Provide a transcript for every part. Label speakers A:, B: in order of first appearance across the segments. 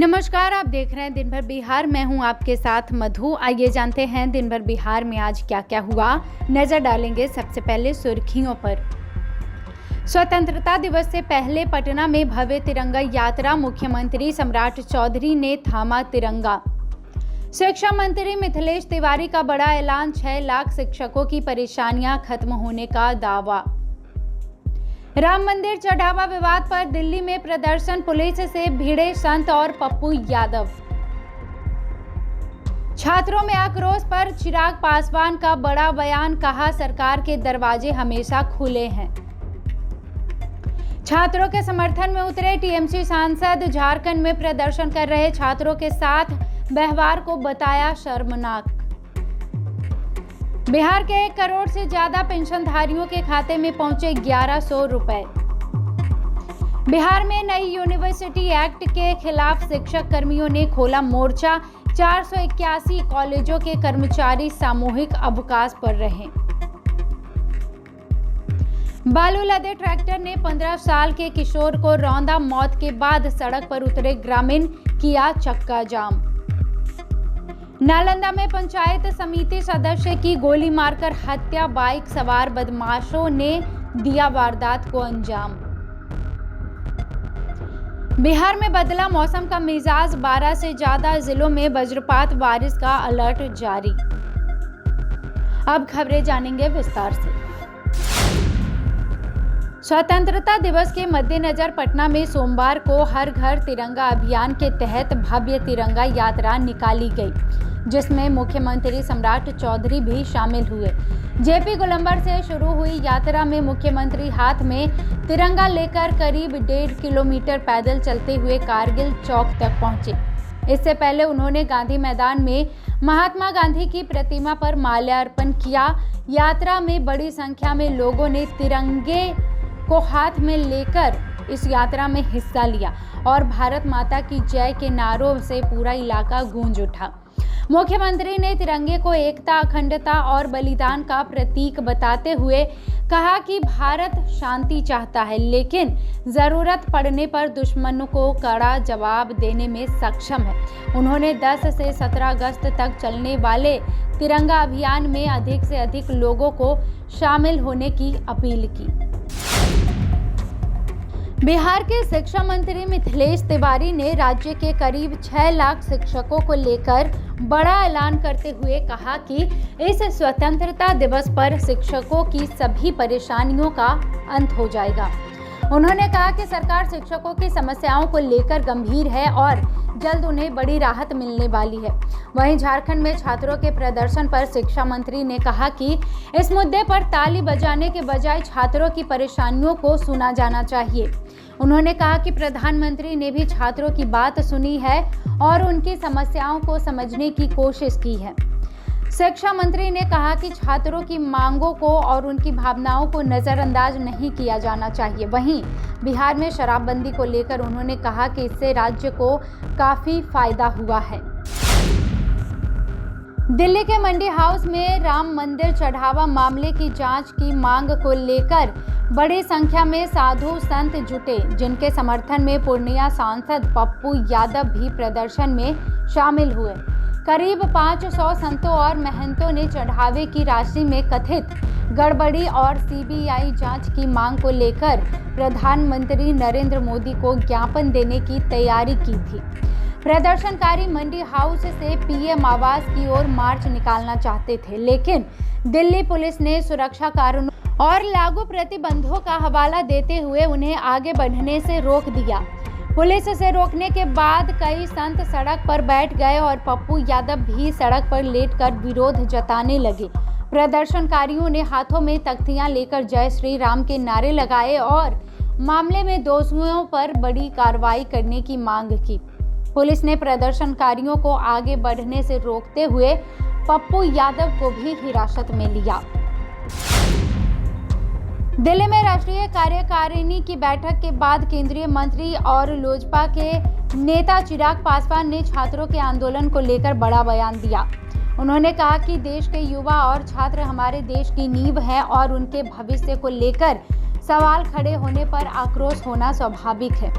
A: नमस्कार, आप देख रहे हैं दिन भर बिहार। मैं हूं आपके साथ मधु। आइए जानते हैं दिन भर बिहार में आज क्या क्या हुआ। नजर डालेंगे सबसे पहले सुर्खियों पर। स्वतंत्रता दिवस से पहले पटना में भव्य तिरंगा यात्रा, मुख्यमंत्री सम्राट चौधरी ने थामा तिरंगा। शिक्षा मंत्री मिथिलेश तिवारी का बड़ा ऐलान, 6 लाख शिक्षकों की परेशानियां खत्म होने का दावा। राम मंदिर चढ़ावा विवाद पर दिल्ली में प्रदर्शन, पुलिस से भिड़े संत और पप्पू यादव। छात्रों में आक्रोश पर चिराग पासवान का बड़ा बयान, कहा सरकार के दरवाजे हमेशा खुले हैं। छात्रों के समर्थन में उतरे टीएमसी सांसद, झारखंड में प्रदर्शन कर रहे छात्रों के साथ व्यवहार को बताया शर्मनाक। बिहार के 1 करोड़ से ज्यादा पेंशनधारियों के खाते में पहुंचे 1100 रुपए। बिहार में नई यूनिवर्सिटी एक्ट के खिलाफ शिक्षक कर्मियों ने खोला मोर्चा, 481 कॉलेजों के कर्मचारी सामूहिक अवकाश पर रहे। बालू लदे ट्रैक्टर ने 15 साल के किशोर को रौंदा, मौत के बाद सड़क पर उतरे ग्रामीण, किया चक्का जाम। नालंदा में पंचायत समिति सदस्य की गोली मारकर हत्या, बाइक सवार बदमाशों ने दिया वारदात को अंजाम। बिहार में बदला मौसम का मिजाज, 12 से ज्यादा जिलों में वज्रपात बारिश का अलर्ट जारी। अब खबरें जानेंगे विस्तार से। स्वतंत्रता दिवस के मद्देनजर पटना में सोमवार को हर घर तिरंगा अभियान के तहत भव्य तिरंगा यात्रा निकाली गई, जिसमें मुख्यमंत्री सम्राट चौधरी भी शामिल हुए। जेपी गोलंबर से शुरू हुई यात्रा में मुख्यमंत्री हाथ में तिरंगा लेकर करीब 1.5 किलोमीटर पैदल चलते हुए कारगिल चौक तक पहुंचे। इससे पहले उन्होंने गांधी मैदान में महात्मा गांधी की प्रतिमा पर माल्यार्पण किया। यात्रा में बड़ी संख्या में लोगों ने तिरंगे को हाथ में लेकर इस यात्रा में हिस्सा लिया और भारत माता की जय के नारों से पूरा इलाका गूंज उठा। मुख्यमंत्री ने तिरंगे को एकता, अखंडता और बलिदान का प्रतीक बताते हुए कहा कि भारत शांति चाहता है, लेकिन जरूरत पड़ने पर दुश्मनों को कड़ा जवाब देने में सक्षम है। उन्होंने 10 से 17 अगस्त तक चलने वाले तिरंगा अभियान में अधिक से अधिक लोगों को शामिल होने की अपील की। बिहार के शिक्षा मंत्री मिथिलेश तिवारी ने राज्य के करीब 6 लाख शिक्षकों को लेकर बड़ा ऐलान करते हुए कहा कि इस स्वतंत्रता दिवस पर शिक्षकों की सभी परेशानियों का अंत हो जाएगा। उन्होंने कहा कि सरकार शिक्षकों की समस्याओं को लेकर गंभीर है और जल्द उन्हें बड़ी राहत मिलने वाली है। वहीं झारखंड में छात्रों के प्रदर्शन पर शिक्षा मंत्री ने कहा कि इस मुद्दे पर ताली बजाने के बजाय छात्रों की परेशानियों को सुना जाना चाहिए। उन्होंने कहा कि प्रधानमंत्री ने भी छात्रों की बात सुनी है और उनकी समस्याओं को समझने की कोशिश की है। शिक्षा मंत्री ने कहा कि छात्रों की मांगों को और उनकी भावनाओं को नजरअंदाज नहीं किया जाना चाहिए। वहीं बिहार में शराबबंदी को लेकर उन्होंने कहा कि इससे राज्य को काफी फायदा हुआ है। दिल्ली के मंडी हाउस में राम मंदिर चढ़ावा मामले की जांच की मांग को लेकर बड़ी संख्या में साधु संत जुटे, जिनके समर्थन में पूर्णिया सांसद पप्पू यादव भी प्रदर्शन में शामिल हुए। करीब 500 संतों और महंतों ने चढ़ावे की राशि में कथित गड़बड़ी और सीबीआई जांच की मांग को लेकर प्रधानमंत्री नरेंद्र मोदी को ज्ञापन देने की तैयारी की थी। प्रदर्शनकारी मंडी हाउस से पीएम आवास की ओर मार्च निकालना चाहते थे, लेकिन दिल्ली पुलिस ने सुरक्षा कारणों और लागू प्रतिबंधों का हवाला देते हुए उन्हें आगे बढ़ने से रोक दिया। पुलिस से रोकने के बाद कई संत सड़क पर बैठ गए और पप्पू यादव भी सड़क पर लेटकर विरोध जताने लगे। प्रदर्शनकारियों ने हाथों में तख्तियां लेकर जय श्री राम के नारे लगाए और मामले में दोषियों पर बड़ी कार्रवाई करने की मांग की। पुलिस ने प्रदर्शनकारियों को आगे बढ़ने से रोकते हुए पप्पू यादव को भी हिरासत में लिया। दिल्ली में राष्ट्रीय कार्यकारिणी की बैठक के बाद केंद्रीय मंत्री और लोजपा के नेता चिराग पासवान ने छात्रों के आंदोलन को लेकर बड़ा बयान दिया। उन्होंने कहा कि देश के युवा और छात्र हमारे देश की नींव हैं और उनके भविष्य को लेकर सवाल खड़े होने पर आक्रोश होना स्वाभाविक है।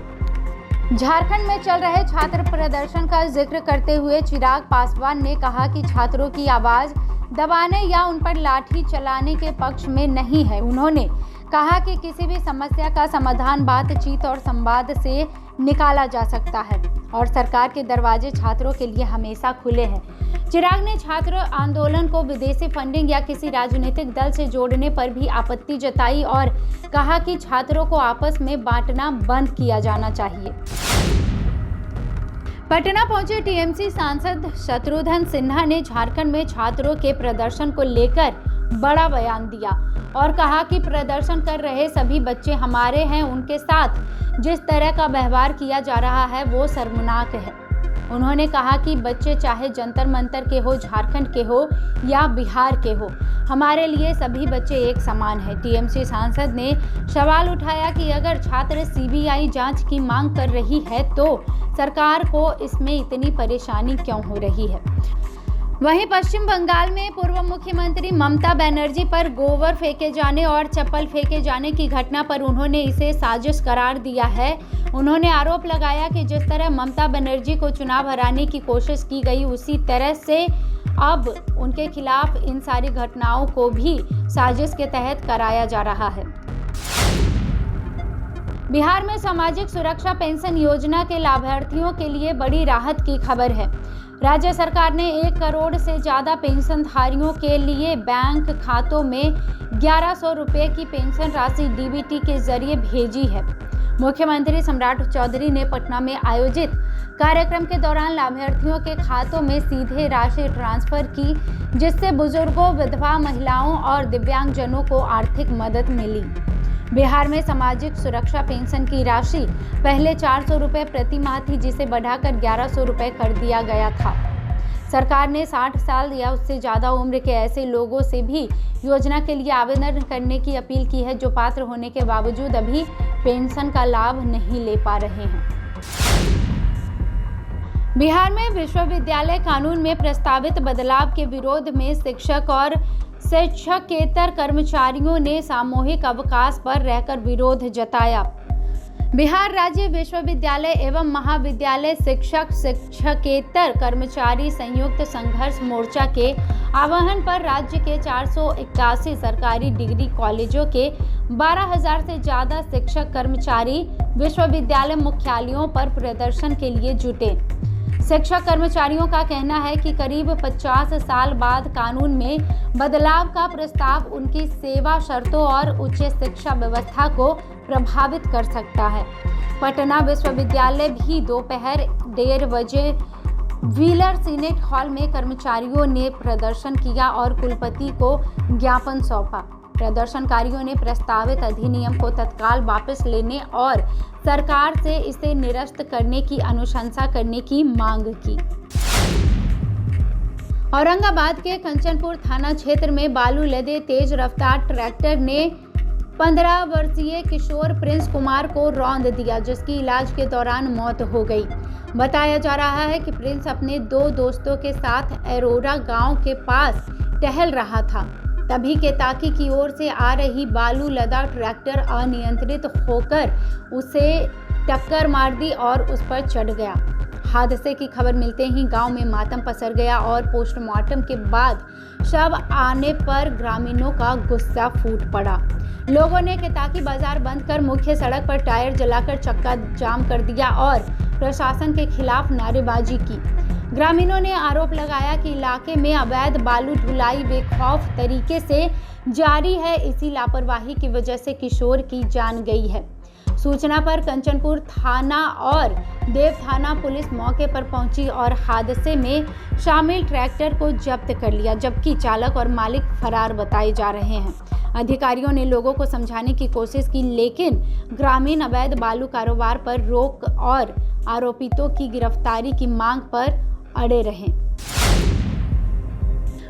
A: झारखंड में चल रहे छात्र प्रदर्शन का जिक्र करते हुए चिराग पासवान ने कहा कि छात्रों की आवाज दबाने या उन पर लाठी चलाने के पक्ष में नहीं है। उन्होंने कहा कि किसी भी समस्या का समाधान बातचीत और संवाद से निकाला जा सकता है और सरकार के दरवाजे छात्रों के लिए हमेशा खुले हैं। चिराग ने छात्र आंदोलन को विदेशी फंडिंग या किसी राजनीतिक दल से जोड़ने पर भी आपत्ति जताई और कहा कि छात्रों को आपस में बांटना बंद किया जाना चाहिए। पटना पहुंचे टीएमसी सांसद शत्रुघ्न सिन्हा ने झारखंड में छात्रों के प्रदर्शन को लेकर बड़ा बयान दिया और कहा कि प्रदर्शन कर रहे सभी बच्चे हमारे हैं। उनके साथ जिस तरह का व्यवहार किया जा रहा है वो शर्मनाक है। उन्होंने कहा कि बच्चे चाहे जंतर मंतर के हो, झारखंड के हो या बिहार के हो, हमारे लिए सभी बच्चे एक समान हैं। टीएमसी सांसद ने सवाल उठाया कि अगर छात्र सीबीआई जांच की मांग कर रही है तो सरकार को इसमें इतनी परेशानी क्यों हो रही है। वहीं पश्चिम बंगाल में पूर्व मुख्यमंत्री ममता बनर्जी पर गोबर फेंके जाने और चप्पल फेंके जाने की घटना पर उन्होंने इसे साजिश करार दिया है। उन्होंने आरोप लगाया कि जिस तरह ममता बनर्जी को चुनाव हराने की कोशिश की गई, उसी तरह से अब उनके खिलाफ इन सारी घटनाओं को भी साजिश के तहत कराया जा रहा है। बिहार में सामाजिक सुरक्षा पेंशन योजना के लाभार्थियों के लिए बड़ी राहत की खबर है। राज्य सरकार ने 1 करोड़ से ज़्यादा पेंशनधारियों के लिए बैंक खातों में 1100 रुपये की पेंशन राशि डीबीटी के जरिए भेजी है। मुख्यमंत्री सम्राट चौधरी ने पटना में आयोजित कार्यक्रम के दौरान लाभार्थियों के खातों में सीधे राशि ट्रांसफर की, जिससे बुजुर्गों, विधवा महिलाओं और दिव्यांगजनों को आर्थिक मदद मिली। बिहार में सामाजिक सुरक्षा पेंशन की राशि पहले 400 रुपये प्रति माह थी, जिसे बढ़ाकर 1100 रुपये कर दिया गया था। सरकार ने 60 साल या उससे ज़्यादा उम्र के ऐसे लोगों से भी योजना के लिए आवेदन करने की अपील की है जो पात्र होने के बावजूद अभी पेंशन का लाभ नहीं ले पा रहे हैं। बिहार में विश्वविद्यालय कानून में प्रस्तावित बदलाव के विरोध में शिक्षक और शिक्षकेतर कर्मचारियों ने सामूहिक अवकाश पर रहकर विरोध जताया। बिहार राज्य विश्वविद्यालय एवं महाविद्यालय शिक्षक शिक्षकेतर कर्मचारी संयुक्त संघर्ष मोर्चा के आह्वान पर राज्य के 481 सरकारी डिग्री कॉलेजों के 12,000 से ज़्यादा शिक्षक कर्मचारी विश्वविद्यालय मुख्यालयों पर प्रदर्शन के लिए जुटे। शिक्षक कर्मचारियों का कहना है कि करीब 50 साल बाद कानून में बदलाव का प्रस्ताव उनकी सेवा शर्तों और उच्च शिक्षा व्यवस्था को प्रभावित कर सकता है। पटना विश्वविद्यालय भी दोपहर 1:30 बजे व्हीलर सीनेट हॉल में कर्मचारियों ने प्रदर्शन किया और कुलपति को ज्ञापन सौंपा। प्रदर्शनकारियों ने प्रस्तावित अधिनियम को तत्काल वापस लेने और सरकार से इसे निरस्त करने की अनुशंसा करने की मांग की। औरंगाबाद के कंचनपुर थाना क्षेत्र में बालू लदे तेज रफ्तार ट्रैक्टर ने 15 वर्षीय किशोर प्रिंस कुमार को रौंद दिया, जिसकी इलाज के दौरान मौत हो गई। बताया जा रहा है कि प्रिंस अपने 2 दोस्तों के साथ एरोरा गांव के पास टहल रहा था। तभी केताकी की ओर से आ रही बालू लदा ट्रैक्टर अनियंत्रित होकर उसे टक्कर मार दी और उस पर चढ़ गया। हादसे की खबर मिलते ही गांव में मातम पसर गया और पोस्टमार्टम के बाद शव आने पर ग्रामीणों का गुस्सा फूट पड़ा। लोगों ने केताकी बाजार बंद कर मुख्य सड़क पर टायर जलाकर चक्का जाम कर दिया और प्रशासन के खिलाफ नारेबाजी की। ग्रामीणों ने आरोप लगाया कि इलाके में अवैध बालू ढुलाई बेखौफ तरीके से जारी है। इसी लापरवाही की वजह से किशोर की जान गई है। सूचना पर कंचनपुर थाना और देव थाना पुलिस मौके पर पहुंची और हादसे में शामिल ट्रैक्टर को जब्त कर लिया, जबकि चालक और मालिक फरार बताए जा रहे हैं। अधिकारियों ने लोगों को समझाने की कोशिश की, लेकिन ग्रामीण अवैध बालू कारोबार पर रोक और आरोपितों की गिरफ्तारी की मांग पर अड़े रहे।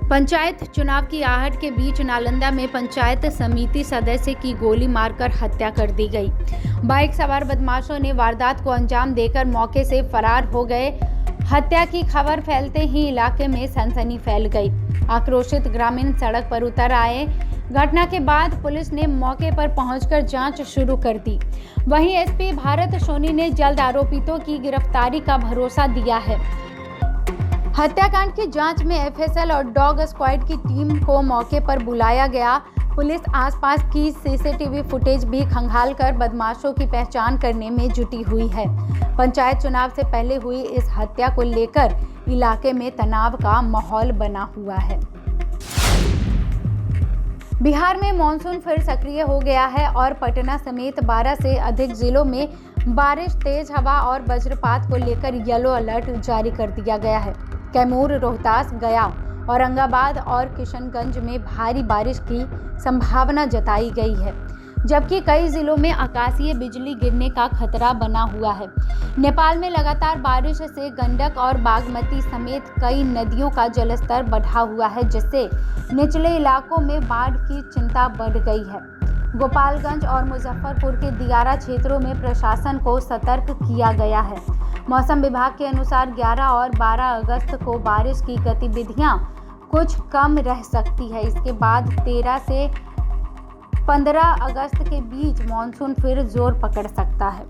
A: पंचायत चुनाव की आहट के बीच नालंदा में पंचायत समिति सदस्य की गोली मारकर हत्या कर दी गई। बाइक सवार बदमाशों ने वारदात को अंजाम देकर मौके से फरार हो गए। हत्या की खबर फैलते ही इलाके में सनसनी फैल गई। आक्रोशित ग्रामीण सड़क पर उतर आए। घटना के बाद पुलिस ने मौके पर पहुंचकर जांच शुरू कर दी। वहीं एसपी भारत सोनी ने जल्द आरोपितों की गिरफ्तारी का भरोसा दिया है। हत्याकांड की जांच में एफएसएल और डॉग स्क्वाड की टीम को मौके पर बुलाया गया। पुलिस आसपास की सीसीटीवी फुटेज भी खंगालकर बदमाशों की पहचान करने में जुटी हुई है। पंचायत चुनाव से पहले हुई इस हत्या को लेकर इलाके में तनाव का माहौल बना हुआ है। बिहार में मानसून फिर सक्रिय हो गया है और पटना समेत 12 से अधिक जिलों में बारिश, तेज हवा और वज्रपात को लेकर येलो अलर्ट जारी कर दिया गया है। कैमूर, रोहतास, गया, औरंगाबाद और किशनगंज में भारी बारिश की संभावना जताई गई है, जबकि कई जिलों में आकाशीय बिजली गिरने का खतरा बना हुआ है। नेपाल में लगातार बारिश से गंडक और बागमती समेत कई नदियों का जलस्तर बढ़ा हुआ है, जिससे निचले इलाकों में बाढ़ की चिंता बढ़ गई है। गोपालगंज और मुजफ्फरपुर के दियारा क्षेत्रों में प्रशासन को सतर्क किया गया है। मौसम विभाग के अनुसार 11 और 12 अगस्त को बारिश की गतिविधियां कुछ कम रह सकती है। इसके बाद 13 से 15 अगस्त के बीच मानसून फिर जोर पकड़ सकता है।